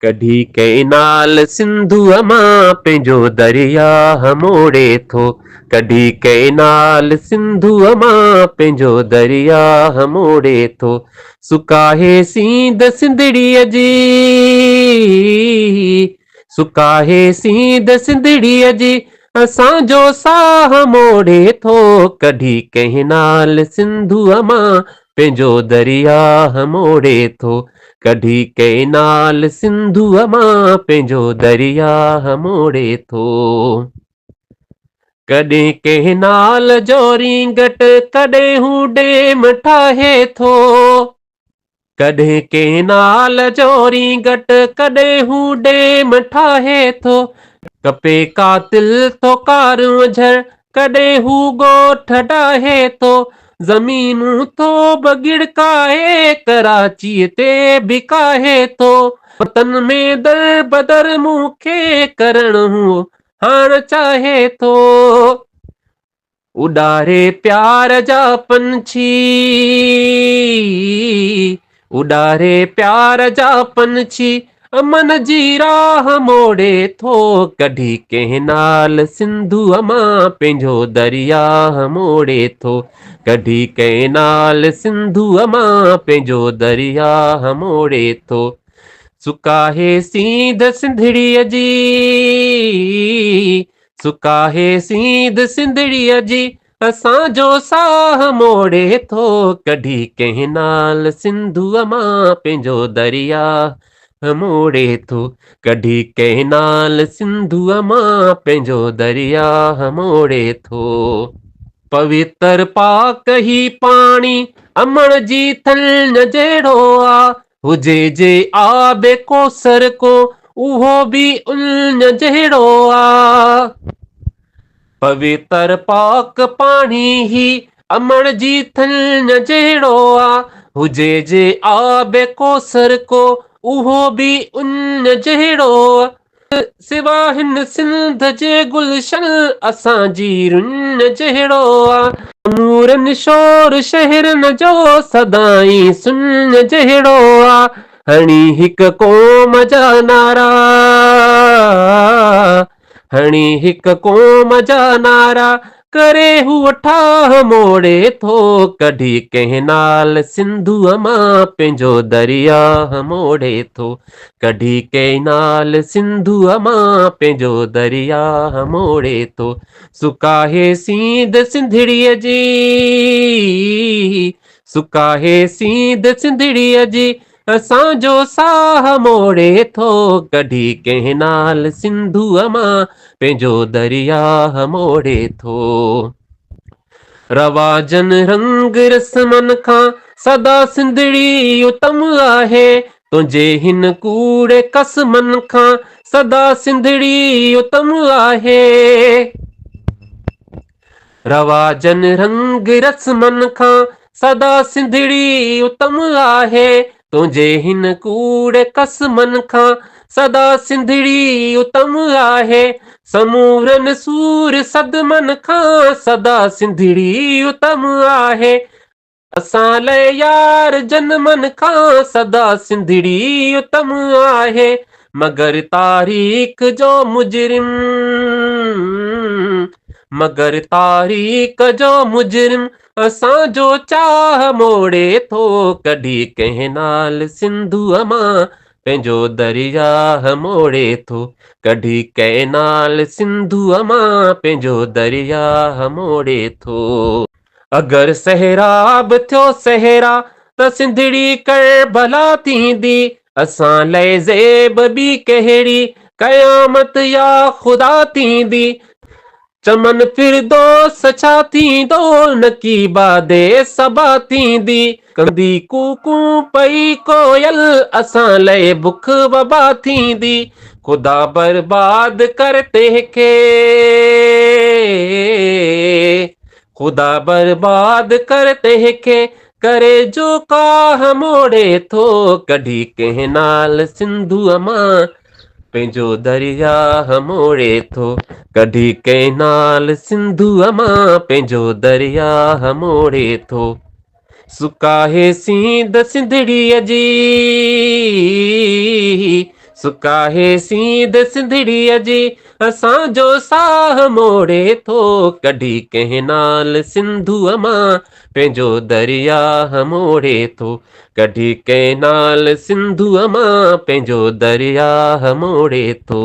कढी कैनाल सिंधुअ मां पंहिंजो दरिया मोड़े थो। कढी कैनाल सिंधुअ मां पंहिंजो दरिया मोड़े थो। सुकाहे सींद सिंधड़ीअ जी, सुकाहे सींद सिंधड़ीअ जी, असांजो साह मोड़े थो। कढी कैनाल सिंधुअ मां पंहिंजो दरिया मोड़े थो। कढी कैनाल सिंधुअ मां पंहिंजो दरिया मोड़े थो। कॾहिं कैनाल जो रिंगट, कॾहिं हू डेम ठाहे थो। कॾहिं कैनाल जो रिंगट, कॾहिं हू डेम ठाहे थो। कपे कातिल थो कारूं झर, कॾहिं हू ॻोठ ॾाहे थो। ज़मीनूं थो बगिड़काए, कराचीअ ते बिकाहे थो। वतन में दर बदर मूंखे करण हू हाण चाहे थो। उॾारे प्यार जा पंछी, उॾारे प्यार जा पंछी, अमन जी राह मोड़े थो। कढी कैनाल सिंधुअ मां पंहिंजो दरिया मोड़े थो। कढी कैनाल सिंधुअ मां पंहिंजो दरिया मोड़े थो। सुकाहे सींद सिंधड़ीअ जी, सुकाहे सींद सिंधड़ीअ जी, असांजो साह मोड़े थो। कढी कैनाल सिंधुअ मां पंहिंजो दरिया मोड़े थो। कढी कैनाल सिंधुअ मां पंहिंजो दरिया मोड़े थो। पवित्र पाक ही पाणी अमण जी थल जहिड़ो आ। हुजे जे आबे कोसर को, उहो बि उल्न जहिड़ो आ। पवित्र पाक पाणी ही अमण जी थल जहिड़ो आ। हुजे जे आबे कोसर को, उहो बि उन जहिड़ो आ। सिवा हिन सिंध जे गुलशन, असांजी रुन जहिड़ो आ। नूरन शोर शहरन जो, सदाई सुन जहिड़ो आ। हणी हिक क़ौम जा नारा, हणी हिक क़ौम जा नारा, करे हूअ ठाह मोड़े थो। कढी कैनाल सिंधुअ मां पंहिंजो दरिया मोड़े थो। कढी कैनाल सिंधुअ मां पंहिंजो दरिया मोड़े थो। सुकाहे सींद सिंधड़ीअ जी, सुकाहे सींद सिंधड़ीअ जी, असांजो साह मोड़े थो। कढी कैनाल सिंधुअ मां पंहिंजो दरिया मोड़े थो। रवाजन रंग रस्मन खां सदा सिंधड़ी उत्तम आहे। तुंहिंजे हिन कूड़े कसमन खां सदा सिंधड़ी उत्तम आहे। रवाजन रंग रस्मन खां सदा सिंधड़ी उत्तम आहे। तुंहिंजे हिन कूड़े कसमन खां सदा सिंधड़ी उत्तम आहे। समूरन सूर सदमन खां सदा सिंधड़ी उत्तम आहे। असां लाइ यार जनमन खां सदा सिंधड़ी उत्तम आहे। मगर तारीख़ जो मुजरिम, मगर तारीख़ जो मुजरिम, असांजो चाह मोड़े थो। कढी कैनाल सिंधुअ मां पंहिंजो दरिया मोड़े थो। कढी कैनाल सिंधुअ मां पंहिंजो दरिया मोड़े थो। अगर सहराब थियो सहरा, त सिंधड़ी कर भला थींदी। असां लाइ ज़ेब बि कहिड़ी, क़यामत या ख़ुदा थींदी। चमन फिरदोस छा थींदो, नकीबादे सबा थींदी। कंदी कूकू पई कोयल, असां लाइ बुख वबा थींदी। ख़ुदा बर्बाद कर तंहिंखे, ख़ुदा बर्बाद कर तंहिंखे, करे जो काह मोड़े थो। कढी कैनाल सिंधुअ मां पंहिंजो दरिया मोड़े थो। कढी कैनाल सिंधुअ मां पंहिंजो दरिया मोड़े थो। सुकाहे सींद सिंधड़ीअ जी, सुकाहे सींद सिंधड़ीअ जी असांजो साह मोड़े थो कढी कंहिं नाल सिंधूअ मां पंहिंजो दरिया मोड़े थो कढी कंहिं नाल सिंधूअ मां पंहिंजो दरिया मोड़े थो।